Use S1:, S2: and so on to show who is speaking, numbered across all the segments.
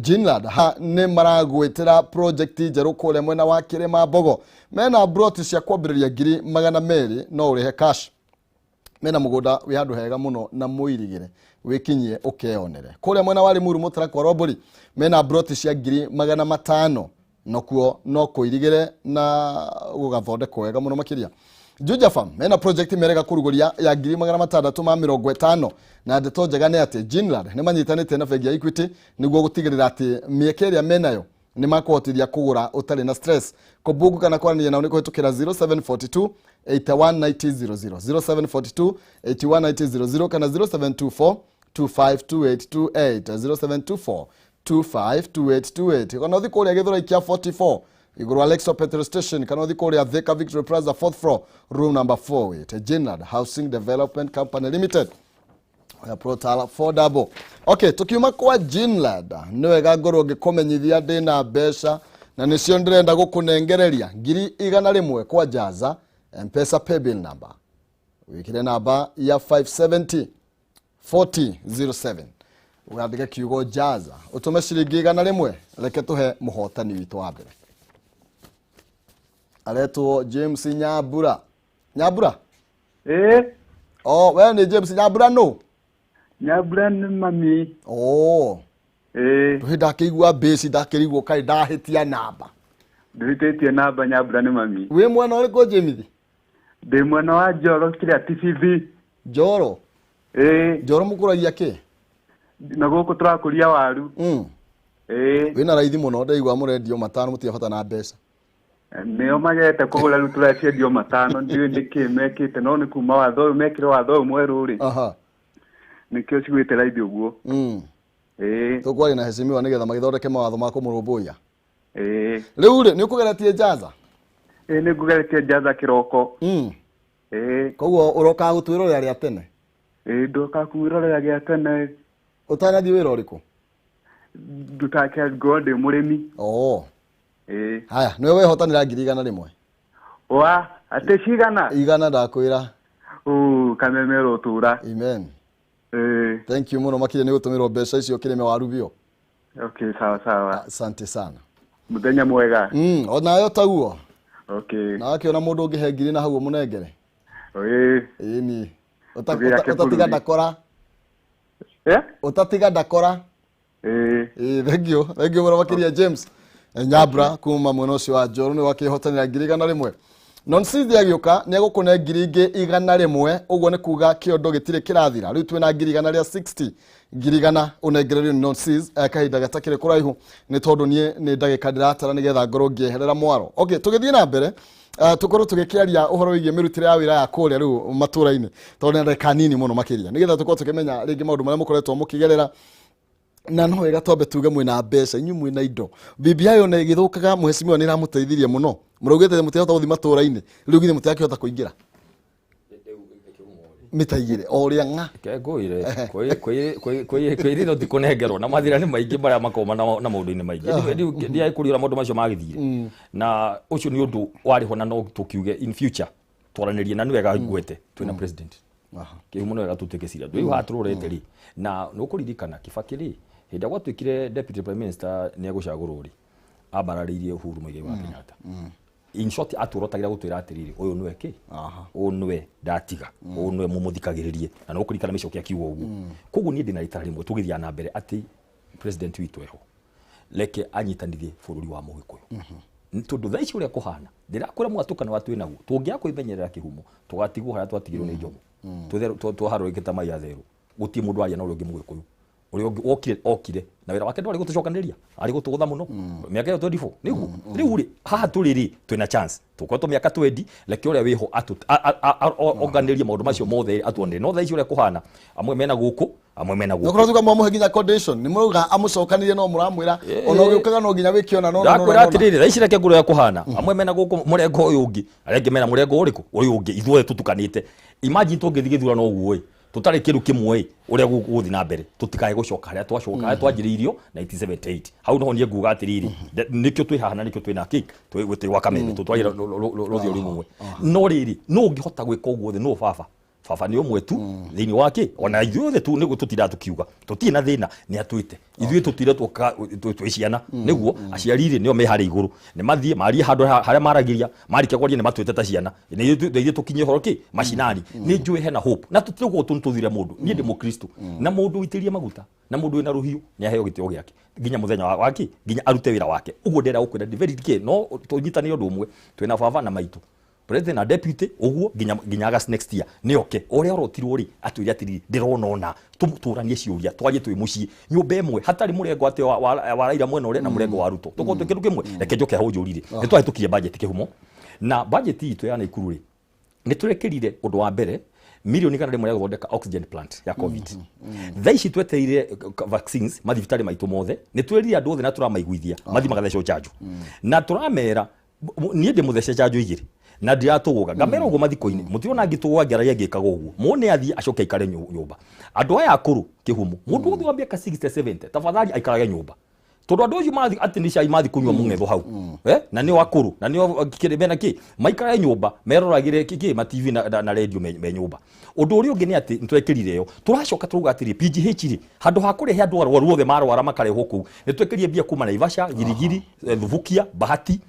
S1: Jinlad ha ne maragwetera project jeru kole mwena wa Kirema Bogo mena brought cia kwambiriria ngiri magana meri no urihe cash mena mugoda wi handu hega muno na muirigire wikinyie ukeonere kole mwena wali muru mutara kwa robori mena brought cia ngiri magana matano nokuo no kuirigire na ugathondeka wega muno makiria Juja Farm mena project merega kuruguria ya ngiri magana matandatu ma 50 na ndeto njega ni ati Jinlad ni manyitanite na bengi ya Equity niguo gutigirira ati miekeria menayo ni makuhotithia kugura utari na stress kubugu kana kwarania nao ni kuhitukira 0742 819000 0742 819000 kana 0724 252828 0724 252828 kana uthi kuria githura ikia 44 iguru Alexa petrol station kana uthi kuria Thika Victory Plaza 4th floor room number 4 with Jinlad Housing Development Company Limited ya Protal 4 okay tukiuma kwa Jinlad niwe gagoro ngikomenyithia ndina besha na nicio ndirenda gukunengereria ngiri 100 kwa Jaza M-Pesa paybill number wikire namba ya 570 4007 ugadike kiugo Jaza utume shilingi 100 reke tuhe muhotani witu wa mbere aletwo James Nyabura oh wewe ni James Nyabura no
S2: Nyabura ni mami
S1: tuhida kigwa base dakirigwo kai dahitia namba
S2: nditetie namba Nyabura ni mami
S1: we mwana uri ko James
S2: de mwana wa Joro kiri TCV
S1: Joro Joro mukuragia ke
S2: nago turakuria waru
S1: wina raithi muno ndaigwa murendio matano mutiabata na mbeca
S2: neo magete kugura rutura cio matano ndiwe ndikimekite no ni kuma watho mekire watho mweru ri nikio cigwite raithi uguo
S1: tukwari na heshimiwa nigetha magithondeke mawatho ma kumurumbuya riu ri ni ukugeretie Jaza
S2: ni kugeretie Jaza kiroko
S1: koguo uroka gutwirorera ria tene
S2: ndoka kuwirorera ria tene
S1: utanathi wira uriku
S2: ndutake gode murimi
S1: haya niwe wehotanira ngiri 100
S2: wa ate cigana
S1: igana ndakwira
S2: Kameme rotura
S1: amen thank you muno makire ni gutumirwo mbeca icio kirime wa rubio
S2: okay sawa
S1: asante sana
S2: muthenya mwega
S1: ona yo taguo
S2: okay
S1: na akiona mundu ungihe ngiri na haguo munengere ni utatiga ndakora utatiga ndakora thank you muno makiria James Nyabura kuma munoci wa Joro ni wakihotanira ngiri 100 nonsithi agioka ni agukune ngiri ingi 100 uguo ni kuga kiondo gitire kirathira riu twina ngiri 160 ngiri 100 unengererio nonsithi kahinda gatakire kuraihu ni tondu ni ndagika ndiratara nigetha ngoro ngieherera mwaro okay tugithie na mbere tukorwo tugikiaria uhoro wigie mirutire ya wira ya kuria riu maturaini tondu ndeka nini muno makiria nigetha tukorwo tukimenya ringi maundu maria mukoretwo mukigerera na no wega tombe tuge mwina mbeca inyu mwina indo bibi ayo na igithukaga muheshimiwa ni ramuteithirie muno murugite mutihota guthi maturaini riu githe mutakihota kuingira mitaigire oria nga
S3: kegoire kwirino ndikunengerwo na mathira ni maingi baria makoma na maundu-ini maingi ndiai kuriura maundu macio magithire na ucio ni undu wariho na no tukiuge in future twaranirie na ni wega gwete twina president kihumo no wega tutekecira riu hatururete ri na nukuririkana Kibakiri hinda gwatwikire deputy prime minister ni agucagurwo ri abararirie Uhuru Muigai wa Kenyatta in short aturotagira gutwira atiriri uyu niwe ki uyu niwe ndatiga uyu niwe mumuthikagiririe na nukurikana micokia kiugo uguo koguo ni ndina ritari mwe tugithia na mbere ati president witu eho leke anyitanithie bururi wa Mugikuyu ntundu thaa ici uria kuhana ndirakwira mwatukana watu naguo tungia kwimenyerera kihumo tugatigwo haya twatigirwo ni njomo tuharurikita mai atheru guti mundu aria na uria ungi Mugikuyu uria okire na wira wake ndwari gutucokaniria ari gutugutha muno miaka yo 24 niguo riu ri haha turiri twina chance tukwa to miaka 20 leke uria wiho oganirie maundu macio mothe atuonire no thaa ici uria kuhana amwe mena guku amwe mena guku
S1: nokora tuga mwamuhe ginya condition ni muruga amucokanirie no muramwira ona ugiukaga no ginya wikiona no
S3: ndakwira atiriri thaa ici reke nguru ya kuhana amwe mena guku murengo uyu ungi arenge mena murengo uriku uyu ungi ithuothe tutukanite imagine tungithigithura no guo tutari kiru kimwe uria guguthi na mbere tutikae gucoka haria twacoka twajiriirio 1978 hau no nie nguga atiriri nikio twi haha na nikio twi na kick twi wa Kameme tutwari rothio rimwe no riri no ngihota gwika uguo thi no baba baba ni omwe tu thini wake ona ithuothe tu niguo tutira tukiuga tutie na thina ni atwite ithuĩ tutire twiciana niguo aciarire nio me harĩ igũrũ ni mathie mari handũ harĩa maragiria marike kwaria ni matwite ta ciana ni ithuĩ tukinye horo ki macinani ni njũĩ hena hope na tutirũgwo tuthire mũndũ niĩ ndĩ mũkristo na mũndũ witĩrie maguta na mũndũ wĩna rũhiũ ni aheo gĩtĩo gĩake nginya mũthenya wake nginya arute wĩra wake ũguo ndĩra gũkwĩra very key no tũnyitane ũndũ ũmwe twĩna baba na maitũ president na deputy uguo ginya gas next year ni oke oria orotirwo ri atwiri atiri ndirona ona tumturanie ciuria twarie twi mucii nyumba imwe hatari murengo ate wa Raila mwena ore na murengo wa Ruto tuko kindu kimwe reke njoke ho njurire ni twahitukirie budget kihumo na budget itu ya Naikuru ri ni turekerire undu wa mbere milioni kana rimwe ya guthondeka oxygen plant ya covid thaici tweteire vaccines mathibitari maitu mothe ni twirire andu othe na turamaiguithia mathi magathecwo chanjo na turamera nie ndi muthece chanjo igiri na ndiratuguga ngamera ugo mathiko-ini mutirona ngitugwa ngeragia ngikaga uguo mone athie acoke ikare nyumba andu aya akuru kihumu mundu othe wambia ka 60 70 tafadhali aikarage nyumba tondu andu acio mathi ati ni cai mathi kunywa mungetho hau na ni akuru na ni kiribena ki maikarage nyumba meroragire ki ma TV na radio me nyumba undu uri ungi ni ati ntwekirire yo turacoka turuga atiri PGH ri handu ha kurehe andu arwaru othe marwara makareho ku ni twekirie bia kuma na Ivasha Girigiri Thuvukia Bahati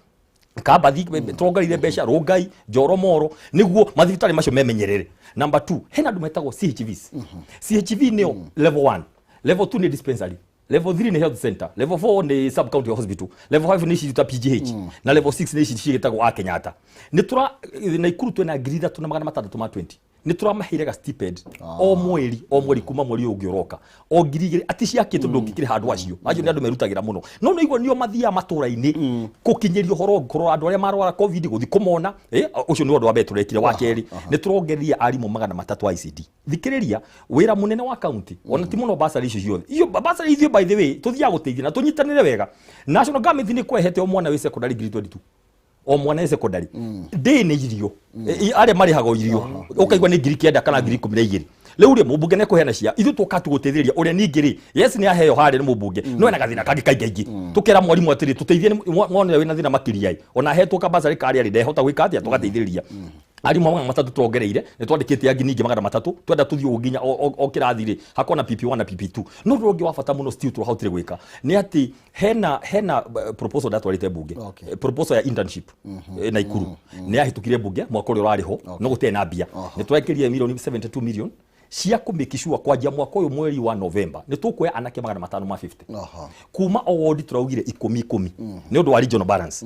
S3: Kabathi tongarire mbeca Rongai Njoromoro niguo mathibitari macio memenyerere. Number 2 hena andu metagwo CHVs. CHV nio level 1 level 2 ni dispensary level 3 ni health center level 4 ni sub county hospital level 5 ni cita PGH na level 6 ni cigitagwo a Kenyatta ni tura Naikuru twena ngiri 3,620 ni turamahire ga stipend o mweri kuma mweri ungioroka o ngiri ati ciakite ndungikire handu acio acio ni andu merutagira muno no no igwo nio mathia matura-ini kukinyerio horo ngoro andu aria marwara covid guthi kumona ucio ni undu wa mbere turekire wa keri ni turongeria arimu 300 ICD thikiriria wira munene wa county ona ti muno basari icio ciothe iyo basari ithio by the way tuthia guteithia na tunyitanire wega national government ni kwehete o mwana wi secondary grade 22 o mwana wi secondary de ni irio are marihago irio ukaigwa ni ngiri kenda kana ngiri 12 riu ri mubunge ne kuheana cia ithu tukatu guteithĩrĩria uria ningiri yes ni aheo hari ni mubunge no ena gathina kangi kaingi tukera mwarimu atiri tuteithie mwana wina thina makiria ona hetwo kabasari kari ari ndehota gwika atia tugateithĩrĩria arimu 3 tuongereire ni twandikite angi ningi 300 twenda tuthio nginya o kirathire hakona PP1 na PP2 no rongi wa bata muno still turahotire gwika ni ati hena proposal that warite bunge proposal ya internship Naikuru ni ahitukire bunge mwaka uri urariho no gutee na mbia ni twekirie milioni 72 million cia kumikishua kwa jia mwaka uyu mweri wa November ni tukuya anake 550 kuma award turaugire 10 ni undu wa regional balance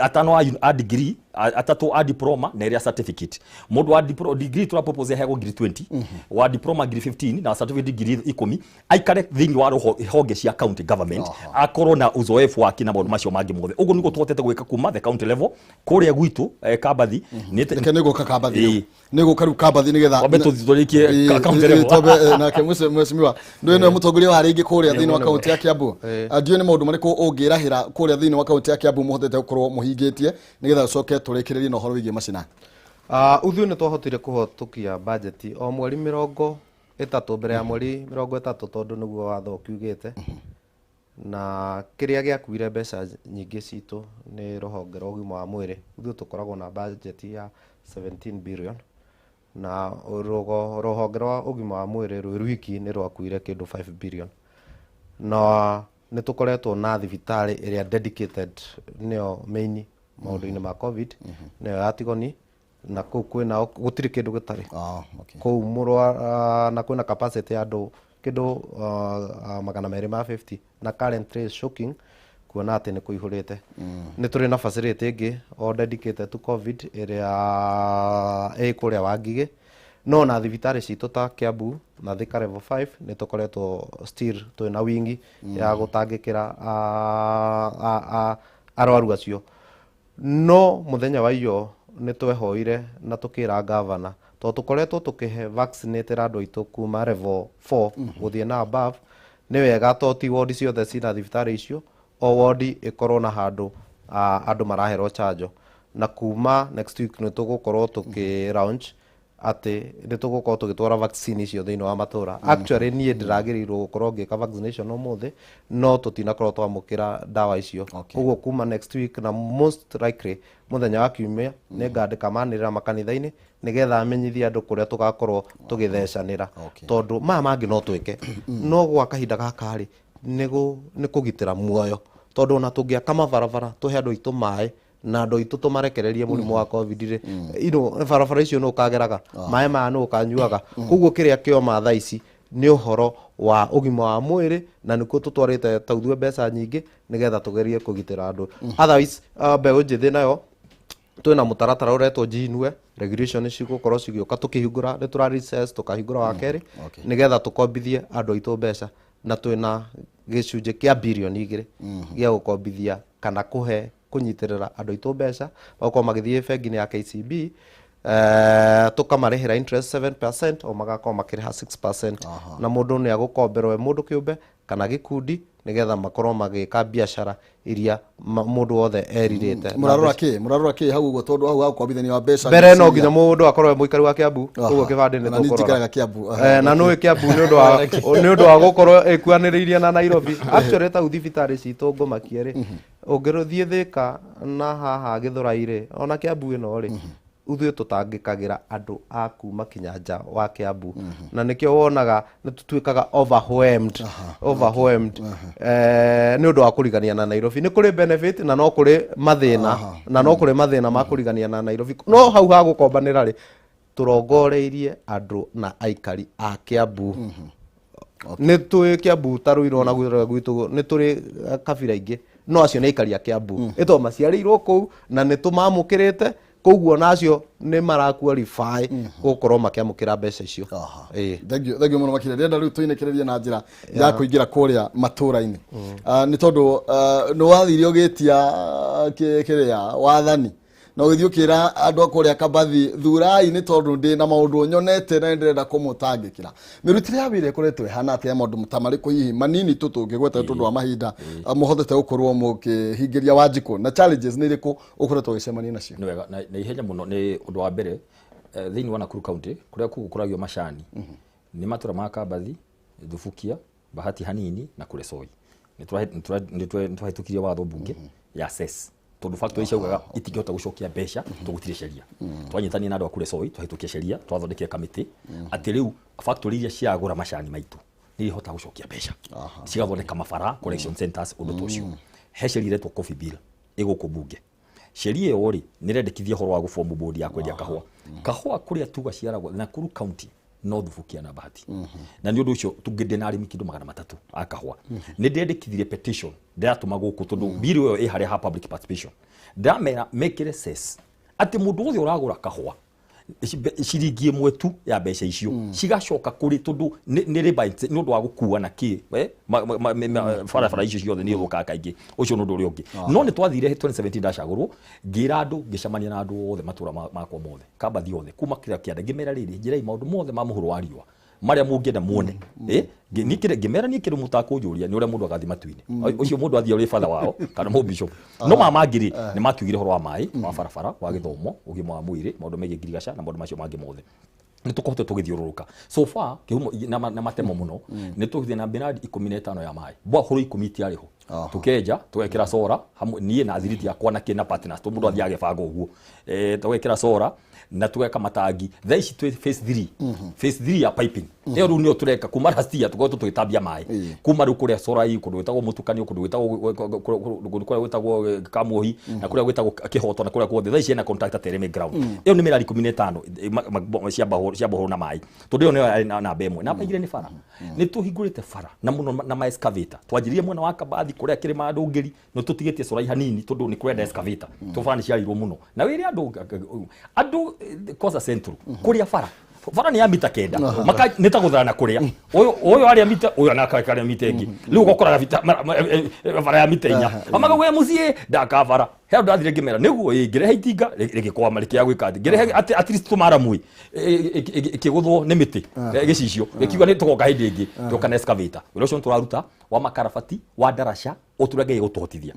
S3: atano a degree atatu a diploma na area certificate mundu wa degree tura propose hego degree 20 wa diploma degree 15 na certificate degree 10 aikare thini wa honge cia county government akorwo na uzoefu wa kina maundu macio mangi mothe uguo niguo twotete gwika kuma the county level kuria gwitu Kabathi
S1: niguo Kabathi niguo karu Kabathi nigetha
S3: wabe tuthorikie county level
S1: tobe na kemuce mweshimiwa ndio ni mutongoria wa ringi kuria thini wa county ya Kiambu ndio ni maundu mariku ungirahira kuria thini wa county ya Kiambu muhotete gukorwo muhingitie nigetha coke turekererie no horo wige macina
S4: uthiu ni twahotire kuhotukia budget o mweri 30 mbere ya mweri 30 tondu niguo watho kiugite na kiria giakuire mbeca nyingi citu ni ruhonge rwa ugima wa mwiri uthiu tukoragwo na budget ya 17 billion na ruhonge rwa ugima wa mwiri rwiki ni rwakuire kindu 5 billion na ni tukoretwo na thibitari iria dedicated nio main maundu-ini ma covid nio yatigoni na kuu kwina gutiri kindu gitari kuu murwa na kwina capacity ya andu kindu 250 na current rate shocking kuona ati ni kuihurite ni turi na facility ingi o dedicated to covid iria kuria Wangige no na thibitari citu ta Kiambu na Thika level 5 ni tukoretwo still twina wingi ya gutangikira arwaru acio no muthenya wa iyo ni twehoire na tukira governor to tukoretwo tukihe vaccinate andu aitu kuma level 4 guthie na above ni wega to ti ward ciothe cina thibitari icio o ward ikorwo na handu andu maraherwo chanjo na kuma next week ni tugukorwo tuki launch ati nä tå gå korwo tå gä twara vaccine icio thä inä wa matå actually niä ndä ragä rwo gå korwo ngä ka vaccination å må thä no tå tinakorwo twamå kä ra ndawa icio koguo kuma next week na most likely må thenya wa kiumia nä ngandä ka manä rä ra makanitha-inä nä getha amenyithia andå kå rä a tå gakorwo tå gä thecanä ra tondå maya mangä no twä ke no gwa kahinda gakarä nä kå gitä ra muoyo tondå ona tå ngä aka mabarabara tå he andå aitå maä na andå aitå tå marekererie må rimå wa covid rä barabara icio nä å kageraga maä maya nä å kanyuaga koguo kä rä a kä oma thaa ici nä å horo wa å gima wa mwä rä na nä kuo tå twarä te taithue mbeca nyingä nä getha tå gerie kå gitä ra andå otherwise mbeå njä thä nayo twä na må taratara å retwo jinwe regulation cigå korwo cigä å ka tå kä hingå ra nä tå rarecess tå kahingå ra wa kerä nä getha tå kombithie andå aitå mbeca na twä na gä cunjä kä a birioni 2 gä a gå kombithia kana kå he kå nyitä rä ra andå aitå mbeca magakorwo magä thiä bengi-inä ya KCB tå kamarä hä ra interest 7% o magakorwo makä rä ha 6% na må ndå nä agå komberwo må ndå kä å mbe kana gä kundi nä getha makorwo magä ka biacara iria må ndå wothe erirä te
S1: må rarå kä hau guo tondå hau hakombithania wa mbeca
S4: mbere no nginya må ndå akorwo må ikari wa kä ambu koguo kä bandä nä tå korora na nä kä ambu nä å ndå wa gå korwo ĩkuanä rä irie na Nairobi actually tau thibitarä citå ngå makie rä å ngä rå thiä thä ka na haha gä thå rairä ona kä ambu ä no rä ithuĩ tũtangĩ kagĩra andũ a kuma kinya nja wa Kiambu na nĩkĩo wonaga nĩ tũtuĩkaga overwhelmed nĩ ũndũ wa kũrigania na Nairobi nĩ kũrĩ benefit na no kũrĩ mathĩna ma kũrigania na Nairobi no hau ha gũkombanĩra rĩ tũrongoreirie andũ na aikari a Kiambu nĩ tũĩ Kiambu ta Ruiru na gwitũ nĩ tũrĩ kabira ingĩ no acio nĩ aikari a Kiambu ĩtwo maciarĩirwo kũu na nĩ tũmamũkĩrĩte koguo nacio nĩ maraqualify gũkorwo makĩamũkĩra mbeca icio
S1: thengio mũno makĩria rĩenda rĩu tũinĩkĩrĩrie na njĩra ya kũingĩra kũrĩa matũra-inĩ nĩ tondũ nĩ wathire ũgĩtia kĩrĩa wathani na ũgĩthiĩ ũkĩra andũ akũrĩa Kabathi thurai nĩ tondũ ndĩ na maũndũ nyonete na ndĩrenda kũmũtangĩkĩra mĩrutĩre ya wĩra ĩkoretwo ĩhana atĩa maũndũ ta marĩkũ hihi manini tu tũngĩgweta tondũ wa mahinda mũhotete gũkorwo mũkĩhingĩria Wanjikũ na challenges nĩ irĩkũ ũkoretwo ũgĩcemania nacio
S3: nĩ wega na ihenya mũno nĩ ũndũ wa mbere thĩinĩ wa Nakuru County kũrĩa kũgũkũragio macani nĩ matũra ma Kabathi Thubukia Bahati hanini na kũrĩ Soi nĩ twahĩtũkirie watho mbunge ya cess tondu factory ciaugaga itingĩhota gũcokia mbeca tũgũtirĩ sheria twanyitania na andũ a kũrĩ Soi twahĩtũkia sheria twathondekire kamĩtĩ atĩ rĩu factory iria ciagũra macani maitũ nĩ ihota gũcokia mbeca cigathondeka mabara collection centers ũndũ ta ũcio he sheria iretwo coffee bill ĩgũkũ mbunge sheria ĩyo rĩ nĩrendekithia ũhoro wa gũbombu board ya kwendia kahũa kũrĩa tuga ciaragwo Nakuru County no Thubukia na Bahati na nĩ ũndũ ũcio tũngĩndĩ na arĩmi kĩndũ 300 a kahũa nĩ ndendekithirie petition ndiratũma gũkũ tondũ bill ĩyo ĩ harĩa ha public participation ndamera mekĩre cess atĩ mũndũ wothe ũragũra kahũa ciringi ĩmwe tu ya mbeca icio cigacoka kũrĩ tondũ nĩ rebate nĩ ũndũ wa gũkua na kĩ barabara icio ciothe nĩ ũthũkaga kaingĩ ũcio nĩ ũndũ ũrĩa ũngĩ no nĩ twathire 2017 ndacagũrwo ngĩra andũ ngĩcemania na andũ othe matũra makwa mothe Kabathi othe kuma kĩrĩa kĩanda ngĩmera rĩrĩ njĩrai maũndũ mothe ma mũhuro wa riũa marĩa mũngĩenda muone ngĩmera niĩ kĩndũ mũtakũnjũria nĩ ũrĩa mũndũ agathi matu-inĩ ũcio mũndũ athiĩ ũrĩ father wao kana mũbishop no mamangĩrĩ nĩ makiugire ũhoro wa maĩ wa barabara wa gĩthomo ũgima wa mwĩrĩ maũndũ megiĩ ngirigaca na maũndũ macio mangĩ mothe nĩ tũkohete tũgĩthiũrũrũka so far kĩhumo na matemo mũno nĩ tũgĩthiĩ na miradi 15 ya maĩ borehole 10 itiarĩ ho tũkenja tũgekĩra solar niĩ na thiriti yakwa na kĩna partners mũndũ athiĩ agĩbanga ũguo tũgekĩra solar na tugeka matangi thaa ici twĩ phase 3 ya piping ĩyo rĩu nĩyo tũreka kuma last year tũkoretwo tũgĩtambia maĩ kuma rĩu kũrĩa solar hii kũndũ gwĩtagwo mũtukanio kũndũ gwĩtagwo Kamuohi na kũrĩa gwĩtagwo Kĩhoto na kũrĩa guothe thaa ici hena contractor Tereme ground ĩyo nĩ miradi 15 cia bohoro na maĩ tondũ ĩyo nĩyo namba ĩmwe namba igĩrĩ nĩ bara nĩ tũhingũrĩte bara na mũno na ma excavator twanjirie mwena wa Kabathi kũrĩa kĩrĩma ndũngĩri no tũtigĩtie solar hanini tondũ nĩ kũrenda excavator tũbara nĩ ciarirwo mũno na wĩrĩ andũ Kosa Central kũrĩa bara nĩ ya mita 9 maka nĩ ta gũthana kũrĩa ũyũ arĩa mita ũyũ anakakarĩa mita ĩngĩ rĩu ũkoraga bara ya mita 4 amaga we mũciĩ ndakabara he andũ athire ngĩmera nĩguo ngĩrehe itinga rĩgĩkwama rĩkĩaga gwĩka atĩ ngĩrehe at least tũmaramui ĩkĩgũthwo nĩ mĩtĩ gĩcicio gĩkiuga nĩ tũgoka hĩndĩ ĩngĩ tũka na excavator wĩra ũcio tũraruta wa makarabati wa ndaraca ũtũrege gũtũhotithia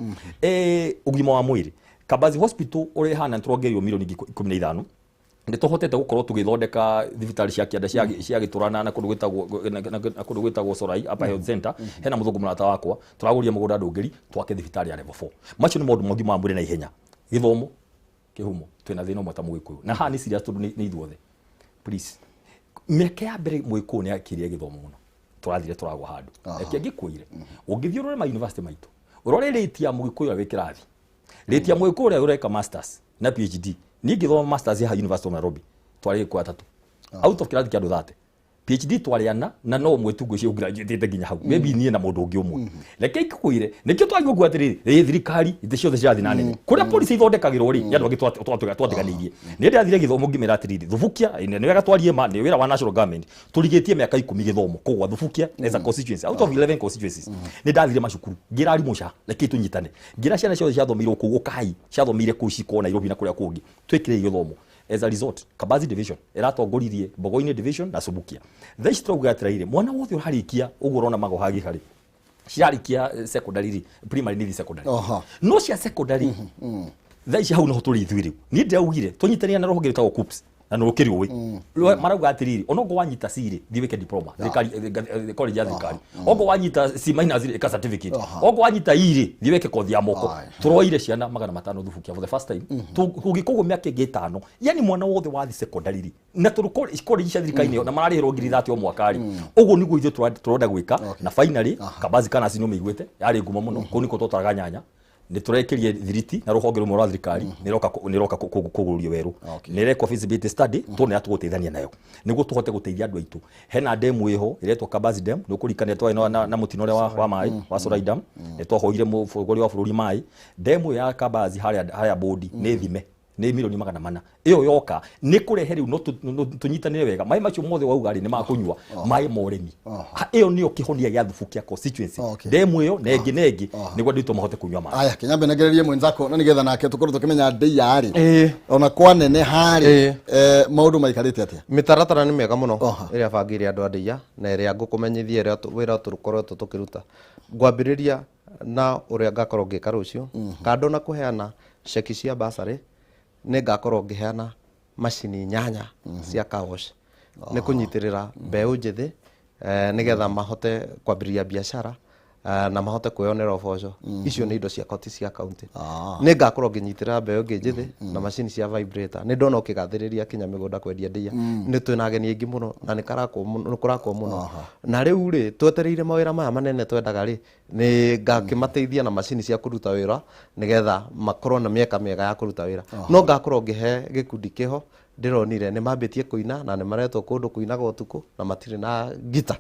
S3: ũgima wa mwĩrĩ Kabathi hospital ũrĩ hana tũrongerio mirioni 15 nä tå hotete gå korwo tå gä thondeka thibitarä cia kä anda cia gä tå rana na kå ndå gwä tagwo Corai Upper Health Center hena må thå ngå må rata wakwa tå ragå ria må gå nda ndå ngä ri twake thibitarä ya level 4 macio nä maå ndå mangä ma mwä re na ihenya gä thomo kä humo twä na thä na å mwe ta må gä kå yå na haha nä serious tondå nä ithuothe please mĩaka ya mbere må gä kå nä akä ria gä thomo må no tå rathire tå ragwo handå eke ngä kwä ire å ngä thiä å rore ma university maitå å rore rä tia må gä kå yå a wä kä rathi rä tia må gä kå rä a å reka masters na PhD niä ngä thoma masters ya University of Nairobi twarä kwa atatu out of kirathi kia andå 30 PhD twariana na no mwe tu ngwĩcie graduate nginya hau maybe niĩ na mũndũ ũngĩ ũmwe reke ikũire nĩkĩo twagio ũguo atĩrĩrĩ thirikari ithĩ ciothe cirathi na nene kũrĩa police ithondekagĩrwo rĩ nĩ andũ angĩ twatiganĩirie nĩ ndathire gĩthomo ngĩmera atĩrĩrĩ thubukia nĩ wega twarie ma nĩ wĩra wa national government tũrigĩtie mĩaka 10 gĩthomo kũgwa thubukia as a constituency out of 11 constituencies nĩ ndathire macukuru ngĩra arimũ ca reke tũnyitane ngĩra ciana ciothe ciathomeirwo kũu KAYU ciathomeire kũu ciko Nairobi na kũrĩa kũngĩ twĩkĩre gĩthomo as a result Kabazi division iratongoririe Mbogo-inĩ division na Subukia thaici tũrauga atĩrĩrĩ mwana wothe ũrarikia ũguo ũrona mago hagi harĩ cirarikia secondary primary nĩ secondary no cia secondary thaici hau no tũrĩ ithuĩ rĩu niĩ ndĩraugire tũnyitania na rũhonge rwĩtagwo KUPS na nä rå kä rä å marauga atä rä rä onongå wanyita cirä thiä wä ke diploma college ya thirikari ongo wanyita C- ka certificate ongo wanyita irä thiä wä ke kothi ya moko tå roire ciana 500 thubukia for the first time tå gä kågå mä ake ngä tano yani mwana wothe wathi secondary na tå college cia thirikari na mararä hä rwo ngiri 30 o mwaka rä å guo nä guo ithuä tå renda gwä ka na finally Kabazi kana cinå mä iguä te yarä ngumo må no kå u nä ko twatwaraga nyanya nä tå rekärie thiriti na rũhonge rũmwe rwa thirikari nä roka kågå werå nä rekwo feasibility study tå nä atå gå teithania nayo nä guo tå hote gå teithia andå aitå hena ndemu ä ho ä retwo Kabazi dam nä å kå rikania twarä na må tino wa maä wa Corai dam nä twahoire må bå wa bå rå ri maä ndemu ya Kabazi harä bodi nä thime nä milioni 400 ĩyo yoka nä kå rehe rä u no tå nyitanä wega maä macio mothe wauga rä nä makånyua maä ma ũrĩmi ĩyo nä yo kä honia gä a Thubukia constituency ndemu ĩyo nengä nä guo ndä mahote kũnyua maĩ
S1: aya Kinyambe negererie mwenzako na nĩgetha nake tũkorwo tũkĩmenya ndĩya rĩ ona kwa nene harĩ maũndũ maikarĩte atĩa
S4: mĩtaratara nĩ mĩega mũno ĩrĩa bangĩire andũ a ndĩya na ĩrĩa ngũkũmenyithia ĩrĩa wĩra tũkoretwo tũkĩruta ngwambĩrĩria na ũrĩa ngakorwo ngĩka rũciũ kando na kũheana ceki cia basarĩ nä ngakorwo ngĩheana macini nyanya cia kawosh nä kũnyitĩrĩra mbeũ njĩthĩ nĩgetha mahote kwambĩrĩria biacara na mahote kwĩyonera ũboco icio nĩ indo cia koti cia kaunti nĩ ngakorwo ngĩnyitĩrĩra mbeũ ĩngĩ njĩthĩ na macini cia vibrator nĩ ndona ũkĩgathĩrĩria kinya mĩgũnda kwendia ndĩya nĩ twĩna ageni aingĩ mũno na nĩ kũrakwo mũno na rĩu rĩ twetereire mawĩra maya manene twendaga rĩ nĩ ngakĩmateithia na macini cia kũruta wĩra nĩgetha makorwo na mĩeka mĩega ya kũruta wĩra no ngakorwo ngĩhe gĩkundi kĩho ndĩronire nĩ mambĩtie kũina na nĩ maretwo kũndũ kũinaga ũtukũ na matirĩ na ngita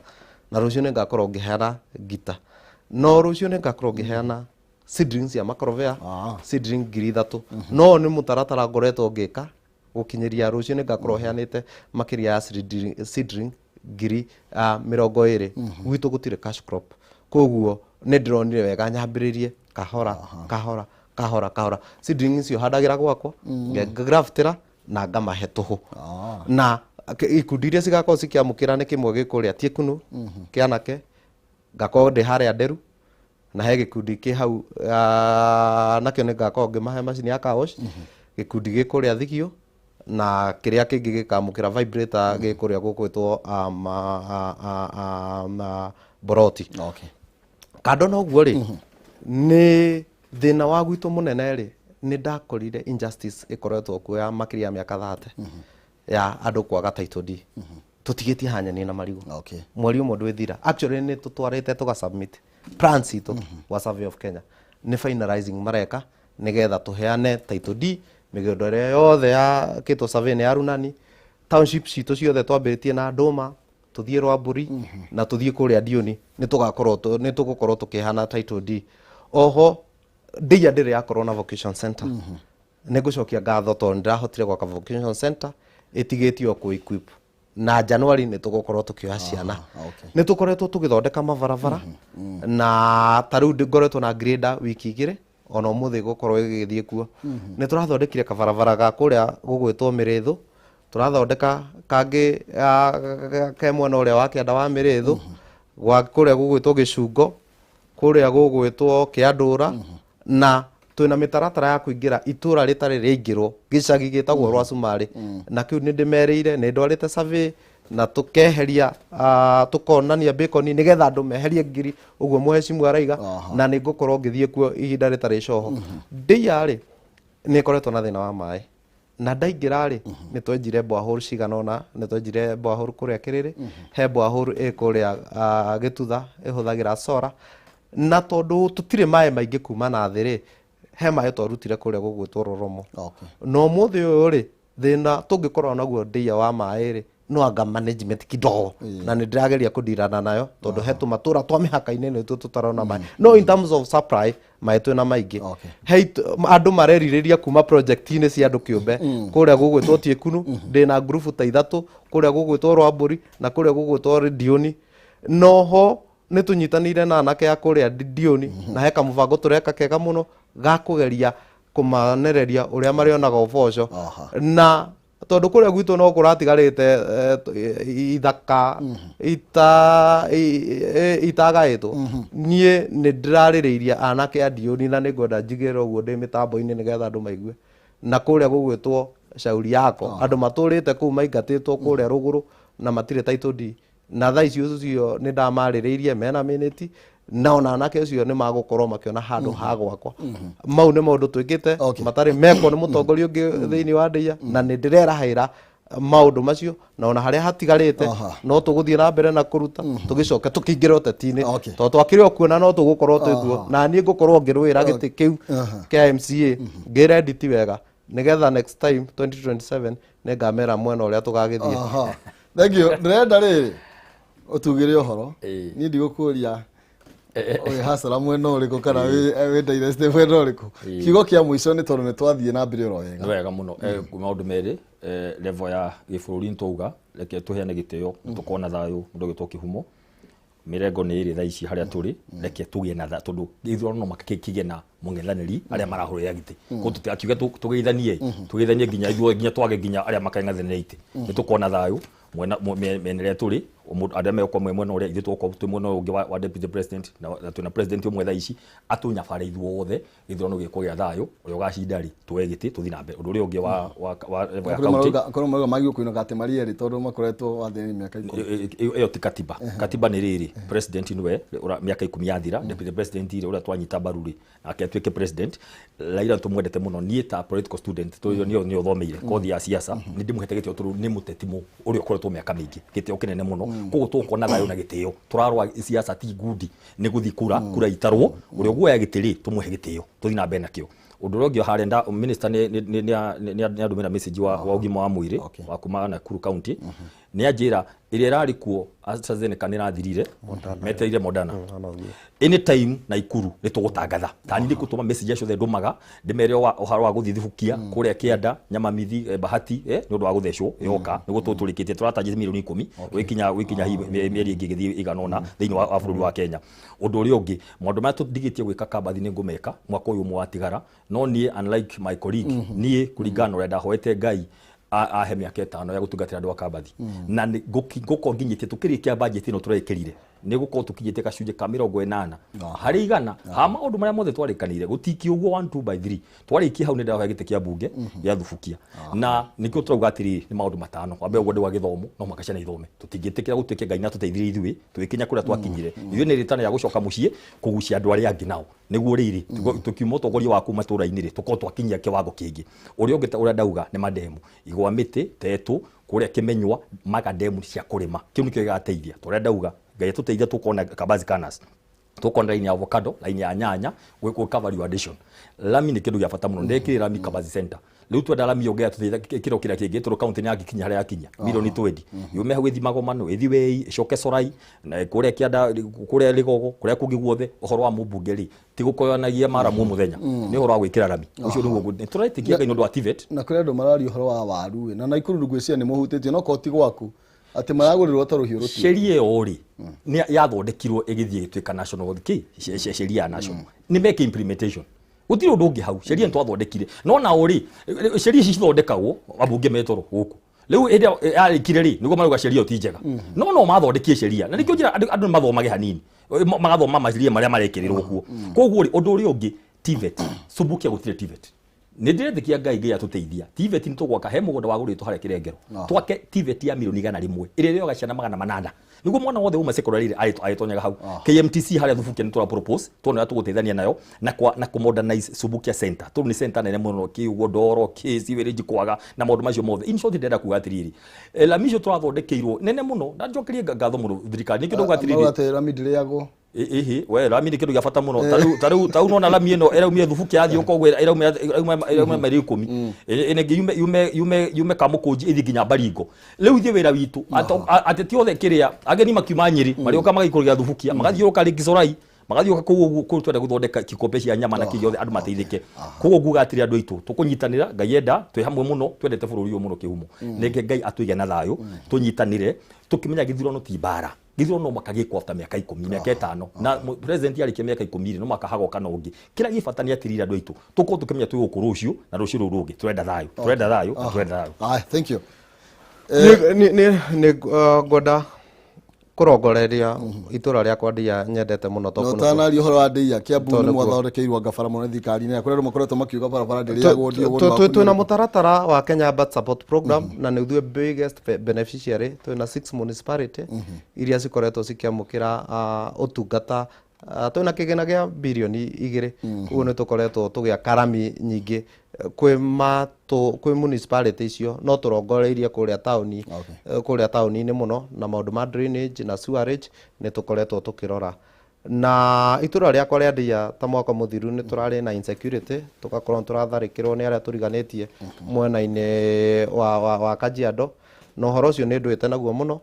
S4: na rũciũ nĩ ngakorwo ngĩheana ngita no rũciũ nĩ ngakorwo ngĩheana seedlings cia makorobea seedling 3,000 no nĩ mũtaratara ngoretwo ngĩka gũkinyĩria rũciũ nĩ ngakorwo heanĩte makĩria ya seedling 20,000 gwitũ gũtirĩ cash crop koguo nĩ ndĩronire wega nyambĩrĩrie kahora seedling icio handagĩra gwakwa ngagraftĩra na ngamahe tũhũ na ikundi iria cigakorwo cikĩamũkĩra nĩ kĩmwe gĩkũrĩa Tiekunu kĩanake ngakorwo ndĩ harĩa Nderu na he gĩkundi kĩ hau nakĩo nĩ ngakorwo ngĩmahe macini ya kawosh gĩkundi gĩkũrĩa Thigio na kĩrĩa kĩngĩ gĩkamũkĩra vibrator gĩkũrĩa gũkwĩtwo Boroti kando na ũguo rĩ nĩ thĩna wa gwitũ mũnene rĩ nĩ ndakorire injustice ĩkoretwo kuo ya makĩria ya mĩaka 30 ya andũ kwaga title deed tũtigĩtie hanyani na marigũ mweri ũmwe ndwĩthira actually nĩ tũtwarĩte tũgasubmit plans itũ wa Survey of Kenya nĩ finalizing mareka nĩgetha tũheane title deed mĩgũnda ĩrĩa yothe ya kĩtwo survey nĩ ya Runani township citũ ciothe twambĩtie na Ndũma tũthiĩ Rwambũri na tũthiĩ kũrĩa Dioni nĩ tũgũkorwo tũkĩheana title deed oho ndĩya ndĩrĩ yakorwo na vocation center nĩ ngũcokia ngatho tondũ ndĩrahotire gwaka vocation center ĩtigĩtio kũ-equip na January nĩ tũgũkorwo tũkĩoya ciana nĩ tũkoretwo tũgĩthondeka mabarabara na tarĩu ngoretwo na grader wiki 2 ona ũmũthĩ gũkorwo ĩgĩthiĩ kuo nĩ tũrathondekire kabarabara ga kũrĩa gũgwĩtwo Mĩrĩthũ tũrathondeka kangĩ ke mwena ũrĩa wa kĩanda wa Mĩrĩthũ gwa kũrĩa gũgwĩtwo Gĩcungo kũrĩa gũgwĩtwo Kĩandũra na twina mitaratara ya kuingira itura ritari riingirwo gicagi gitagwo rwa Sumari na kiu ni ndimerire ni ndwarite survey na tukeheria tukonania bacon nigetha andu meherie ngiri uguo muhecimu araiga na ni ngukorwo ngithie kuo ihinda ritari coho ndia ri ni koretwo na thina wa mai na ndaingira ri ni twenjire borehole ciganona ni twenjire borehole kuria kiriri he borehole ikuria gitutha ihuthagira solar na tondu tutire mai maingi kuma na thiri he mai twarutire kuria gugwitwo Roromo no muthi uyu ri thina tungikorwo naguo ndia wa mai ri no anga management kidogo na ni ndirageria kudirana nayo tondu he tumatura twa mihaka-ini ni tutarona mai no in terms of supply mai twina maingi he andu mareririria kuma project-ini cia andu kiumbe kuria gugwitwo Tiekunu ndina group ta 3 kuria gugwitwo Rwamburi na kuria gugwitwo Ridioni noho ni tunyitanire na anake ya kuria Dioni na he kamubango tureka kega muno ga kugeria kumanereria uria marionaga uboco na tondu kuria gwitu no kuratigarite ithaka itagaitwo nie ni ndiraririria anake a Dioni na nigwenda njigire uguo ndi mitambo-ini nigetha andu maigue na kuria gugwitwo Shauri Yako andu maturite kuu maingatitwo kuria ruguru na matire title deed na thaa icio cio ni ndamaririirie mena minute na ona anake ucio ni magukorwo makiona handu ha gwakwa mau ni maundu twikite matari meko ni mutongoria ungi thiini wa ndia na ni ndirerahaira maundu macio na ona haria hatigarite no tuguthie na mbere na kuruta tugicoke tukiingira uteti-ini to twakire okuona no tugukorwo twiguo na nie ngukorwo ngirwira giti kiu kia MCA ngire edit wega nigetha next time 2027 ni ngamera mwena uria tugagithie
S1: thank you ndirenda riri utugire uhoro ni ndigukuria oye hasara mwena uriku kana we ndaireste mwena uriku kiugo kia muico ni tondu ni twathie na mbere ro wega
S3: wega muno maundu meri level ya giburi ntouga reke tuheane gitio tukona thayu mundu gitwo kihumo mirengo ni iri thaa ici haria turi reke tugie na tondu githurano no makikige na mungethaniri aria marahurira giti ko tutiakiuge tugeithanie nginya ithuo nginya twage nginya aria makaingathanira iti ni tukona thayu mwena menere turi aria meko mwena uria ithu twoko mwena ungi wa deputy president na tuna president umwe thaa ici atunyabara ithuo othe githurano gikugia thayu uria ugacindari tuegiti tuthi na mbere undu uria ungi wa county
S1: kono mauga magio kuinoga ati marieri tondu makoretwo wathini miaka
S3: 10 iyo ti katiba ni riri president niwe miaka 10 yathira deputy president ire uria twanyita baruri ake twike president Raila tumwendete muno nie ta political student to ni uthomeire kothi ya siasa ni ndimuhete gitio turu ni mutetimu uria ukoretwo miaka mingi gitio kinene muno koguo tukona thayo na gitio turarwa siasa ti gudi ni guthi kura itarwo uria guoya gitiri tumuhe gitio tuthi na mbere nakio undu uria ungi harenda minister ni andumira message wa ugima wa mwiri wa kuma na Kuru county ni ajira iria rari kuo AstraZeneca ni rathirire meteire Moderna anytime na Ikuru ni tugutangatha tani ndi kutuma message acio the ndumaga ndimere oharo wa guthithukia kuria kianda nyamamithi bahati ni undu wa guthecwo yoka niguo tuturikitie turatanjie milioni 10 wikinya mieri ingi githii iganona thiini wa bururi wa Kenya undu uria ungi maundu ma tudigitie gwika kambathi ni ngumeka mwaka uyu mwatigara no nie unlike my colleague nie kuringana uria ndahoete Ngai ahe miaka 5 ya gutungatira andu a kambathi na nguko nginyitie tukirikia budget ino turekirire ni guko tukinyite gacunje ka 80 hari igana ha maundu maria mothe twarikanire gutiki uguo 1 2 by 3 twarikia hau ni ndaho gite kia bunge ya thubukia na nikio turauga atiri ni maundu matano wambe uguo ndi wa githomo no makacana ithome tutingitikira gutike Ngai na tuteithirie ithui twikinya kuria twakinyire ithui ni ritana ya gucoka mucii kugucia andu aria angi nao niguo riri tukiuma utongoria waku matura-ini ri tuko twakinyia kiwango kingi uria ungita uria ndauga ni mademu igwa miti tetu kuria kimenywa magademu cia kurima kiu nikio gigateithia turia ndauga Ngai tuteithia tukona kabazi canas tukona line ya avocado line ya nyanya gwiko cover your addition lami ni kindu gya bata muno ndekire lami kabazi center riu twenda lami yogea tuteithia kiro kira kingi turu county ni yakinya haria yakinya milioni 20 yume hau ithima gomano ithi wei coke corai na kuria kianda kuria ligogo kuria kungi guothe uhoro wa mubungeri ti gukoyanagia mara mu muthenya ni uhoro wa gwikira lami ucio niguo turetikia Ngai ndu wa TVET
S1: na kuria andu marari uhoro wa waru na Ikuru ndugwiciria ni muhutitio no koti gwaku ati maragurirwo ta ruhiu ruti
S3: sheria ori ni yathondekirwo igithie gitwika national ki sheria national ni make implementation utiri undu ungi hau sheria ntwathondekire no na ori sheria ici cithondekagwo abunge metoro guku riu ende arikire ri niguo maruga sheria utinjega no mathondekie sheria na nikio njira andu mathomage hanini magathoma maciria maria marekerirwo kuo koguo undu uri ungi TVET subukia gutire TVET nä ndä rethikia ngai ngai atuteithia TVET nä tå gwaka he må gå nda wa gå rä two harä kä rengero twake TVET ya milioni 100 ä rä rä oga ciana 800 nä guo mwana wothe uma secondary agä tonyaga hau KMTC harä a thubukia nä tå propose tondå nä tå gå teithania nayo na kå modernize subukia center tondå nä center nene må no kä uguo ndoro kä siwĩrĩnji kwaga na maũndũ macio mothe in short ndenda kuga atiriri lamisho twathondekeirwo nene muno na njokerie ngatho muno thirikari nä kä ndå gatiriri
S1: lami ndĩrĩagwo
S3: we rami nä kä ndå gä a bata må no tarä nona lami ä no ĩraumire thubukia yathio kogwo ĩrauma meri 10 ĩnä yume kamå kå nji ĩthi nginya Baringo rĩu ithiĩ wĩra witũ ateti othe kĩrĩa ageni makiuma Nyĩrĩ marĩoka magaikorwo gĩa thubukia magathiũrũka Lake Zorai magathiũka kũu twenda gũthondeka kikombe cia nyama na kĩgĩothe andũ mateithĩke koguo nguga atĩrĩ andũ aitũ tũkũnyitanĩra ngai enda twĩ hamwe mũno twendete bũrũri ũyũ mũno kĩhumo nĩnge ngai atũige na thayũ tũnyitanĩre tũkĩmenya gĩthurano ti mbara gĩthurano makagĩkwo after mĩaka 10 mĩaka 5 na president yarĩkia mĩaka 10 no makahagoka na ũngĩ kĩrĩa gĩbata nĩ atĩrĩrĩ andũ aitũ tũkorwo tũkĩmenya twĩ gũkũ rũciũ na rũciũ rũu rũngĩ twenda thayũ
S1: thank you
S4: nĩ ngoda kurongoreria itura riakwa ndia nyendete muno to
S1: kuno tanari uhoro wa ndia Kiambu ni mwathondekeirwo ngabara muno thikari ni akureru makoretwo makiuga barabara ndiriagwo ndio
S4: twina mutaratara wa Kenya Birth Support Program na ni thwe biggest beneficiary twina 6 municipality iria cikoretwo cikiamukira utungata twina kigena gia bilioni 2 uguo ni tukoretwo tugia karami nyingi kwi municipality icio no turongoreirie kuria tauni ni muno na maundu ma drainage na sewerage ni tukoretwo tukirora na itura riakwa ria ndia ta mwaka muthiru ni turari na insecurity tugakorwo turatharikirwo ni aria turiganitie mwena-ini wa Kajiado no horo ucio ni ndwite naguo muno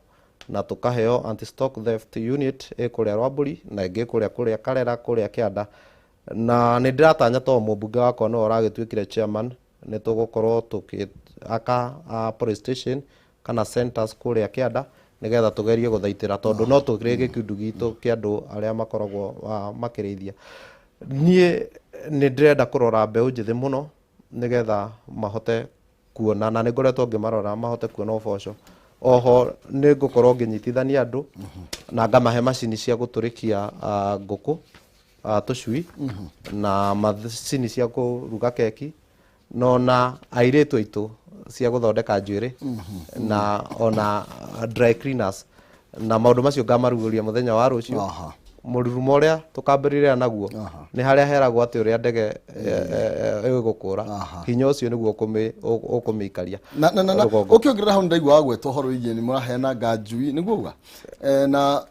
S4: na tukaheo anti stock theft unit kuria Rwamburi na ingi kuria Karera kuria Kianda na nä ndä ratanya to mũmbunge wakwa no aragĩtuĩkire chairman nĩ tũgũkorwo tũkĩaka police station kana centers kũrĩa Kianda nĩgetha tũgerie gũthaitĩra tondũ no tũkĩrĩ gĩkundu gitũ kĩa andũ arĩa makoragwo makĩrĩithia niĩ nĩ ndĩrenda kũrora mbeũ njĩthĩ mũno nĩgetha mahote kuona na nĩ ngoretwo ngĩmarora mahote kuona ũboco oho nĩ ngũkorwo ngĩnyitithania andũ na ngamahe macini cia gũtũrĩkia ngũkũ tucui na macini cia kuruga keki no na airĩtu aitũ cia gũthondeka njuĩrĩ na ona dry cleaners na maũndũ macio ngamarugũria mũthenya wa rũciũ mũrurumo ũrĩa tũkambĩrĩria naguo nĩ harĩa heragwo atĩ ũrĩa ndege ĩgũkũra hinya ũcio nĩguo ũkũmĩikaria
S1: ũkĩongerera hau ndaigua wa gwetwo horo igie nĩ mũraheana njui nĩguo uga na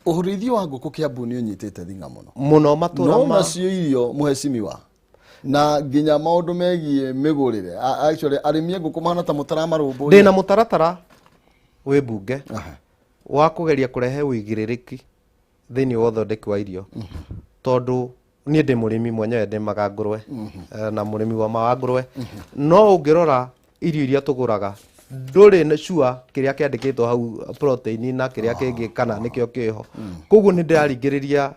S1: ũhũrithio wa ngũkũ Kiambu nĩ ũnyitĩte thing'a
S4: mũno matũra
S1: no macio irio mũhecimiwa na nginya maũndũ megiĩ mĩgũrĩre actually arĩmi ngũkũ mahana ta mũtaramarũmbũiya
S4: ndĩna mũtaratara wĩ mbunge wa kũgeria kũrehe ũigĩrĩrĩki thĩinĩ wa ũthondeki wa irio tondũ niĩ ndĩ mũrĩmi mwenyewe ndĩmaga ngũrwe na mũrĩmi wa ngũrwe no ũngĩrora irio iria tũgũraga ndũrĩ na sure kĩrĩa kĩandĩkĩtwo hau protein na kĩrĩa kĩngĩ kana nĩkĩo kĩho koguo nĩ ndĩrarigĩrĩria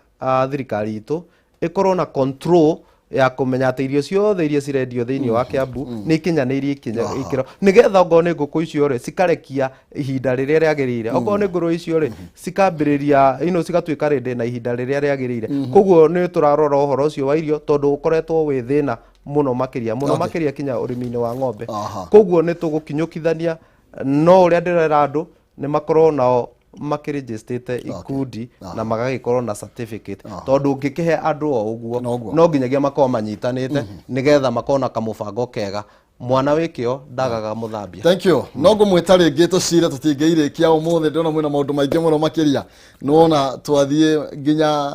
S4: thirikari itũ ĩkorwo na control ya kũmenya atĩ irio ciothe iria cirendio thĩinĩ wa Kiambu nĩ ikinyanĩirie ikĩro nĩgetha okorwo nĩ ngũkũ icio rĩ cikarekia ihinda rĩrĩa rĩagĩrĩire okorwo nĩ ngũrwe icio rĩ cikambĩrĩria cigatuĩka rĩndĩ na ihinda rĩrĩa rĩagĩrĩire koguo nĩ tũrarora ũhoro ũcio wa irio tondũ ũkoretwo wĩ thĩna muno makĩria kinya ũrĩmi-inĩ wa ng'ombe koguo nĩ tũgũkinyũkithania no ũrĩa ndĩrera andũ nĩ makorwo nao makĩregistĩte ikundi na magagĩkorwo na certificate tondũ ũngĩkĩhe andũ o ũguo no nginyagia makorwo manyitanĩte nĩgetha makorwo na kamũbango kega mwana wĩkĩo ndagaga mũthambia
S1: thank you no ngũmwĩta rĩngĩ tũcire tũtingĩirĩkia ũmũthĩ ndĩrona mwĩna maũndũ maingĩ mũno makĩria nĩwona twathiĩ nginya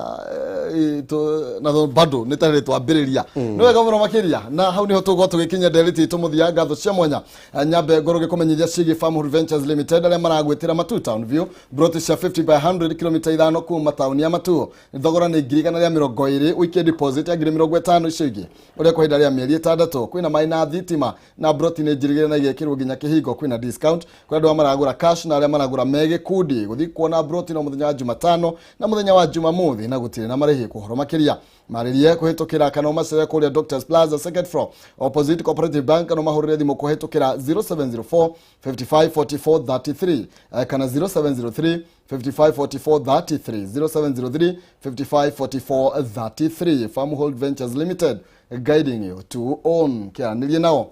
S1: na bado nĩ tarĩ twambĩrĩria nĩ wega mũno makĩria na hau nĩho tũgũkorwo tũgĩkinya ndereti itũ mũthia ngatho cia mwanya nyambe ngoro gĩkũmenyithia ciĩgiĩ Farm Ventures Limited arĩa maragwĩtĩra Matu Town View broti cia 50 by 100 kilomita 5 kuma taũni ya Matu thogora nĩ 120 ũikie deposit ya 50 icio ingĩ ũrĩa kwa ihinda rĩa mĩeri 6 kwĩna maĩ na thitima na broti nĩ njirigĩre na igĩkĩrwo nginya kĩhingo kwĩna discount kwa andũ maragũra cash na arĩa maragũra mege kudi gũthiĩ kuona broti no mũthenya wa Jumatano na mũthenya wa Jumamothi na gũtirĩ na marĩhi kũhoro makĩria maririe kuhitukira kana macere kuria Doctors Plaza second floor opposite Cooperative Bank no mahurire thimo kuhitukira 0704 5544 33 kana 0703 5544 33 0703 5544 33 Farmhold Ventures Limited guiding you to own kianirie nao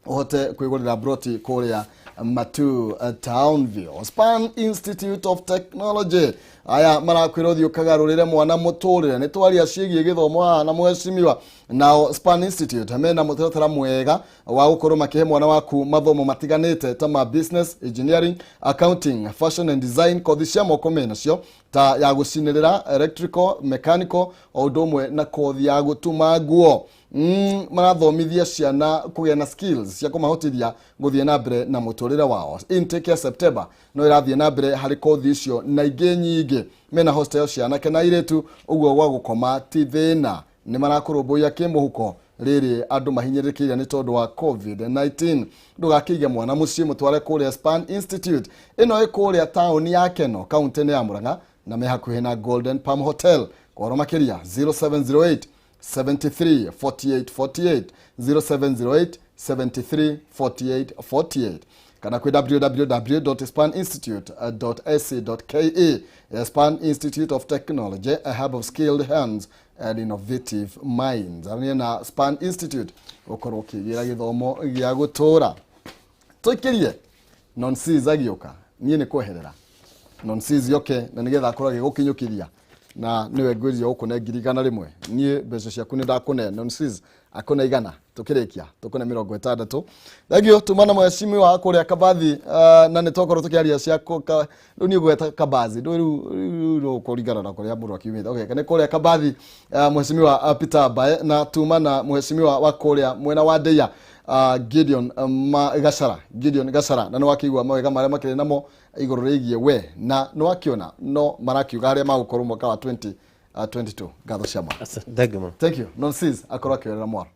S1: ohote kwigurira broti kuria MATUURA Townville Span Institute of Technology aya marakwira thio kagarurire mwana muturire ni twaria ciigie githomo na mweshimiwa nao Span Institute mena mutaratara mwega wa gukorwo makihe mwana waku mathomo matiganite ta ma business engineering accounting fashion and design kothi cia moko menacio ta ya gucinirira electrical mechanical o ndomwe na kothi ya gutuma nguo marathomithia ciana kugia na skills cia kumahotithia guthie na mbere na muturire wao intake ya September no irathie na mbere hari kothi icio na ingi nyingi mena hostel ciana kana iretu uguo gwa gukoma ti thina ni marakurumbuya kimuhuko riri andu mahinyirikiria ni tondu wa COVID-19 ndugakige mwana mucii mutware kuria Span Institute ino ikuria town ya Keno county ya Murang'a na mehakuhe na Golden Palm Hotel kwa makiria 0708 73 48 48 0708 73 48 48 kana kwa www.spaninstitute.ac.ke Span Institute of Technology, a hub of skilled hands and innovative minds. Arania na Span Institute okoroki gira githomo gia gutura tukirie nonsense agioka nie ne kweherera nonsense yoke na nigetha akorage gukinyukiria na niwe ngwiriria ukune ngirigana rimwe nie mbeca ciaku ni ndakune nonsense akona igana tukirikia tukune 60 thagio tumana mweshimi wa kuria kabathi na nitokoro tukiaria ciako ni gweta kabathi ru kuringana na kuria mundu akiumita okay kana kuria kabathi mweshimi wa Peter Bae na tumana mweshimi wa kuria mwena wa Deya Gideon Gashara na no wakigwa mawega maria makire namo iguru rigie we na no wakiona no marakiuga haria magukorwo mwaka wa 2022 gatho ciama
S4: thank you
S1: thank you nonsense akora kiwera mwaro